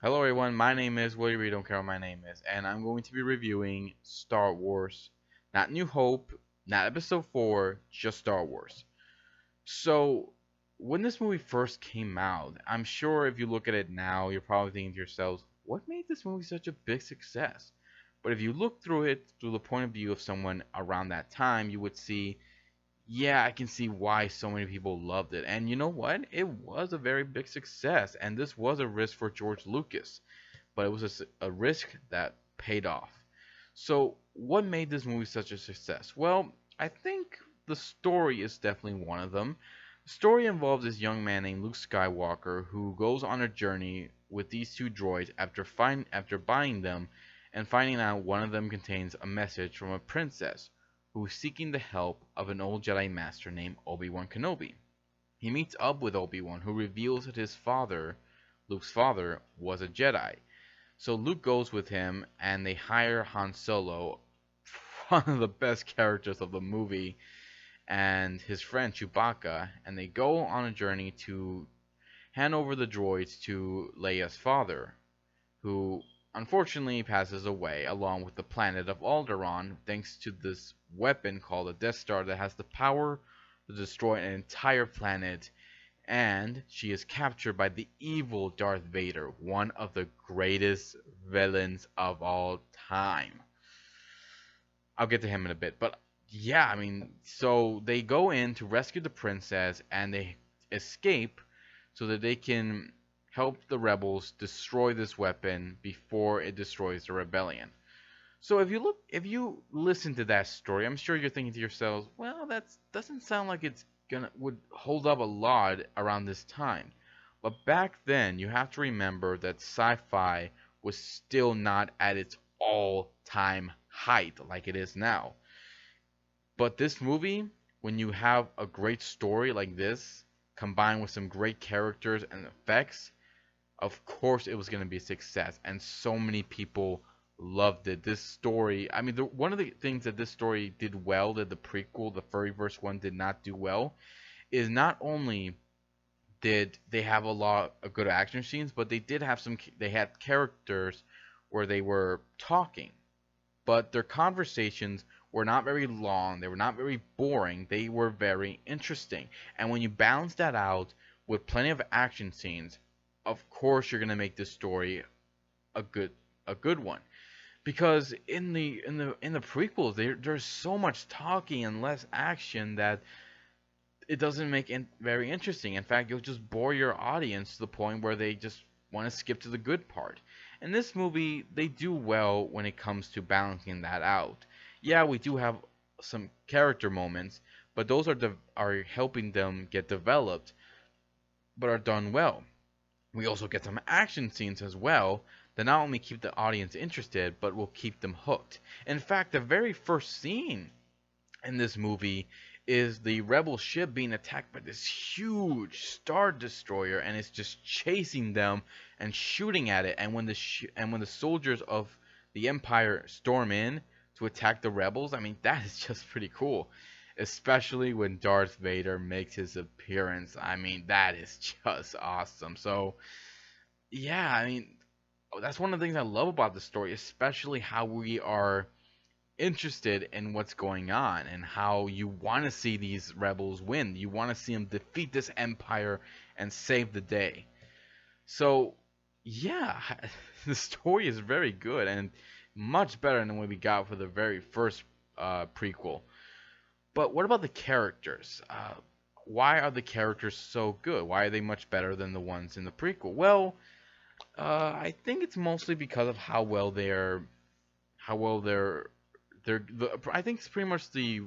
Hello everyone, my name is Willie Reed, don't care what my name is, and I'm going to be reviewing Star Wars. Not New Hope, not Episode 4, just Star Wars. So, when this movie first came out, I'm sure if you look at it now, you're probably thinking to yourselves, what made this movie such a big success? But if you look through it through the point of view of someone around that time, you would see, yeah, I can see why so many people loved it. And you know what? It was a very big success, and this was a risk for George Lucas, but it was a risk that paid off. So, what made this movie such a success? Well, I think the story is definitely one of them. The story involves this young man named Luke Skywalker who goes on a journey with these two droids after buying them and finding out one of them contains a message from a princess who is seeking the help of an old Jedi Master named Obi-Wan Kenobi. He meets up with Obi-Wan, who reveals that his father, Luke's father, was a Jedi. So Luke goes with him, and they hire Han Solo, one of the best characters of the movie, and his friend Chewbacca, and they go on a journey to hand over the droids to Leia's father, who unfortunately passes away, along with the planet of Alderaan, thanks to this weapon called a Death Star that has the power to destroy an entire planet, and she is captured by the evil Darth Vader, one of the greatest villains of all time. I'll get to him in a bit, but yeah, I mean, so they go in to rescue the princess and they escape so that they can help the rebels destroy this weapon before it destroys the rebellion. So if you listen to that story, I'm sure you're thinking to yourselves, well, that doesn't sound like it's gonna would hold up a lot around this time. But back then, you have to remember that sci-fi was still not at its all-time height like it is now. But this movie, when you have a great story like this, combined with some great characters and effects, of course it was going to be a success, and so many people loved it. This story, I mean, one of the things that this story did well that the prequel, the Furryverse one, did not do well, is not only did they have a lot of good action scenes, but they did have they had characters where they were talking, but their conversations were not very long, they were not very boring, they were very interesting. And when you balance that out with plenty of action scenes, of course you're going to make this story a good a good one. Because in the prequels there's so much talking and less action that it doesn't make it very interesting. In fact, you'll just bore your audience to the point where they just want to skip to the good part. In this movie, they do well when it comes to balancing that out. Yeah, we do have some character moments, but those are helping them get developed, but are done well. We also get some action scenes as well that not only keep the audience interested, but will keep them hooked. In fact, the very first scene in this movie is the rebel ship being attacked by this huge star destroyer, and it's just chasing them and shooting at it. And when the soldiers of the Empire storm in to attack the rebels, I mean, that is just pretty cool, especially when Darth Vader makes his appearance. I mean, that is just awesome. So yeah, I mean, that's one of the things I love about the story, especially how we are interested in what's going on and how you want to see these rebels win. You want to see them defeat this empire and save the day. So, yeah, the story is very good and much better than what we got for the very first prequel. But what about the characters? Why are the characters so good? Why are they much better than the ones in the prequel? Well, I think it's mostly because of how well I think it's pretty much the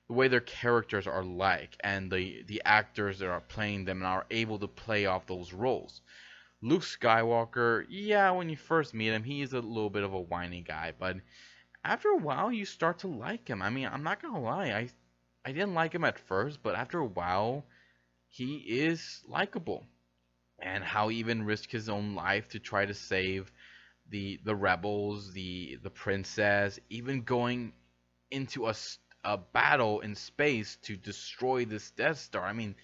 way their characters are like, and the actors that are playing them and are able to play off those roles. Luke Skywalker, yeah, when you first meet him, he's a little bit of a whiny guy, but after a while you start to like him. I mean, I'm not gonna lie, I didn't like him at first, but after a while he is likable. And how he even risked his own life to try to save the rebels, the princess, even going into a battle in space to destroy this Death Star. I mean,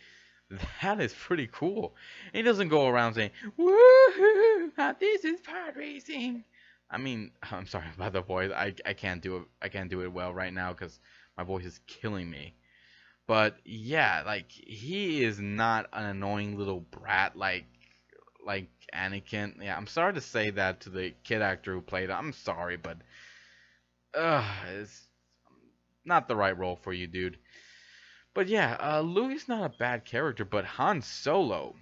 that is pretty cool. And he doesn't go around saying "woohoo" This is pod racing. I mean, I'm sorry about the voice. I can't do it. I can't do it well right now because my voice is killing me. But yeah, like he is not an annoying little brat like Anakin. Yeah, I'm sorry to say that to the kid actor who played him. I'm sorry, but it's not the right role for you, dude. But yeah, Louis not a bad character, but Han Solo,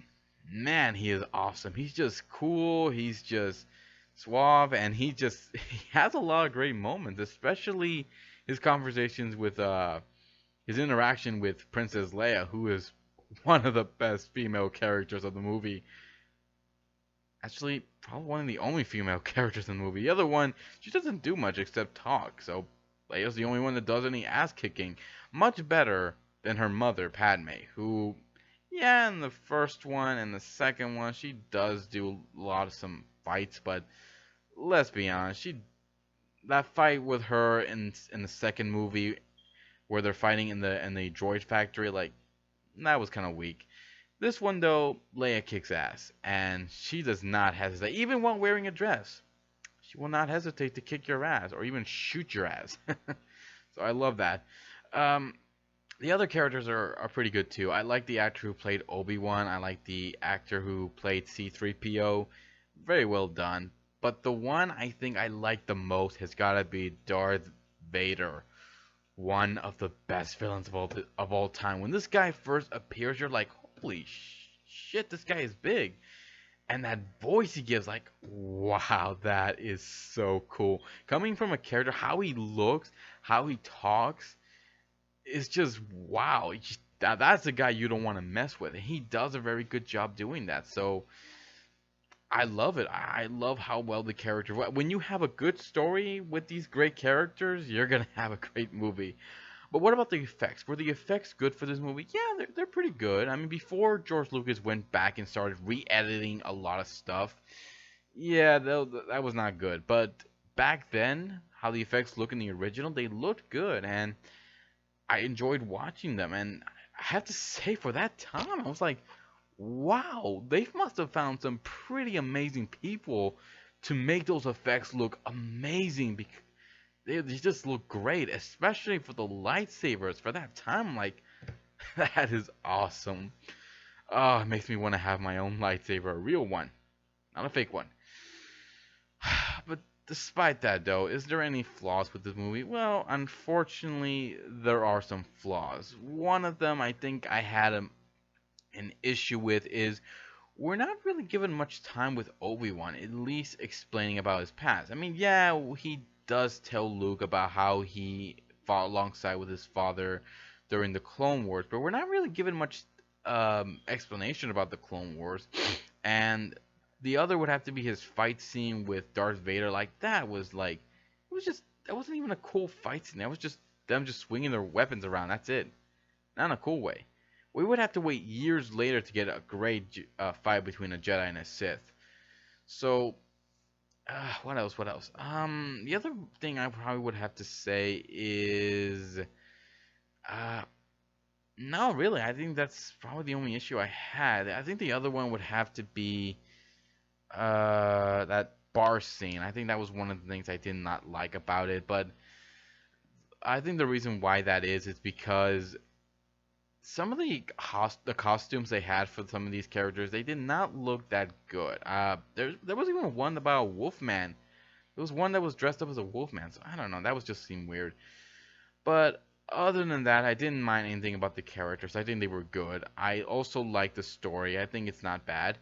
man, he is awesome. He's just cool. He's just suave, and he just he has a lot of great moments, especially his conversations with his interaction with Princess Leia, who is one of the best female characters of the movie. Actually, probably one of the only female characters in the movie. The other one, she doesn't do much except talk. So Leia's the only one that does any ass kicking. Much better than her mother, Padme, who, yeah, in the first one and the second one, she does do a lot of some fights, but let's be honest, she that fight with her in the second movie where they're fighting in the droid factory, like that was kind of weak. This one though, Leia kicks ass, and she does not hesitate, even while wearing a dress. She will not hesitate to kick your ass or even shoot your ass. So I love that. Um, the other characters are pretty good too. I like the actor who played Obi-Wan. I like the actor who played C-3PO. Very well done. But the one I think I like the most has got to be Darth Vader, one of the best villains of all time. When this guy first appears, you're like, holy shit, this guy is big. And that voice he gives, like, wow, that is so cool. Coming from a character, how he looks, how he talks, is just wow. That's a guy you don't want to mess with. And he does a very good job doing that. So I love it. I love how well the character. When you have a good story with these great characters, you're gonna have a great movie. But what about the effects? Were the effects good for this movie? Yeah, they're pretty good. I mean, before George Lucas went back and started re-editing a lot of stuff, yeah, that was not good. But back then, how the effects look in the original, they looked good, and I enjoyed watching them. And I have to say, for that time, I was like, wow, they must have found some pretty amazing people to make those effects look amazing because they just look great, especially for the lightsabers for that time. Like, that is awesome. Oh, it makes me want to have my own lightsaber, a real one, not a fake one. But despite that, though, is there any flaws with this movie? Well, unfortunately, there are some flaws. One of them I think I had an issue with is we're not really given much time with Obi-Wan, at least explaining about his past. I mean, yeah, he does tell Luke about how he fought alongside with his father during the Clone Wars, but we're not really given much explanation about the Clone Wars. And the other would have to be his fight scene with Darth Vader. Like that was like, it was just that wasn't even a cool fight scene. That was just them just swinging their weapons around. That's it. Not in a cool way. We would have to wait years later to get a great fight between a Jedi and a Sith. So, what else? What else? The other thing I probably would have to say is, uh, no, really. I think that's probably the only issue I had. I think the other one would have to be, that bar scene. I think that was one of the things I did not like about it. But I think the reason why that is because some of the costumes they had for some of these characters, they did not look that good. There was even one about a Wolfman. There was one that was dressed up as a Wolfman. So I don't know. That was just seemed weird. But other than that, I didn't mind anything about the characters. I think they were good. I also like the story. I think it's not bad.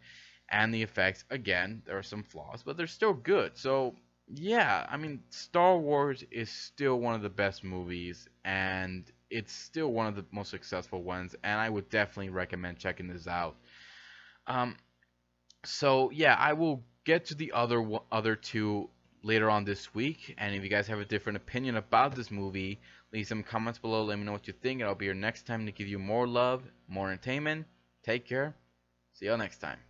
And the effects, again, there are some flaws, but they're still good. So yeah, I mean, Star Wars is still one of the best movies, and it's still one of the most successful ones, and I would definitely recommend checking this out. Um, so yeah, I will get to the other two later on this week, and if you guys have a different opinion about this movie, leave some comments below. Let me know what you think, and I'll be here next time to give you more love, more entertainment. Take care. See y'all next time.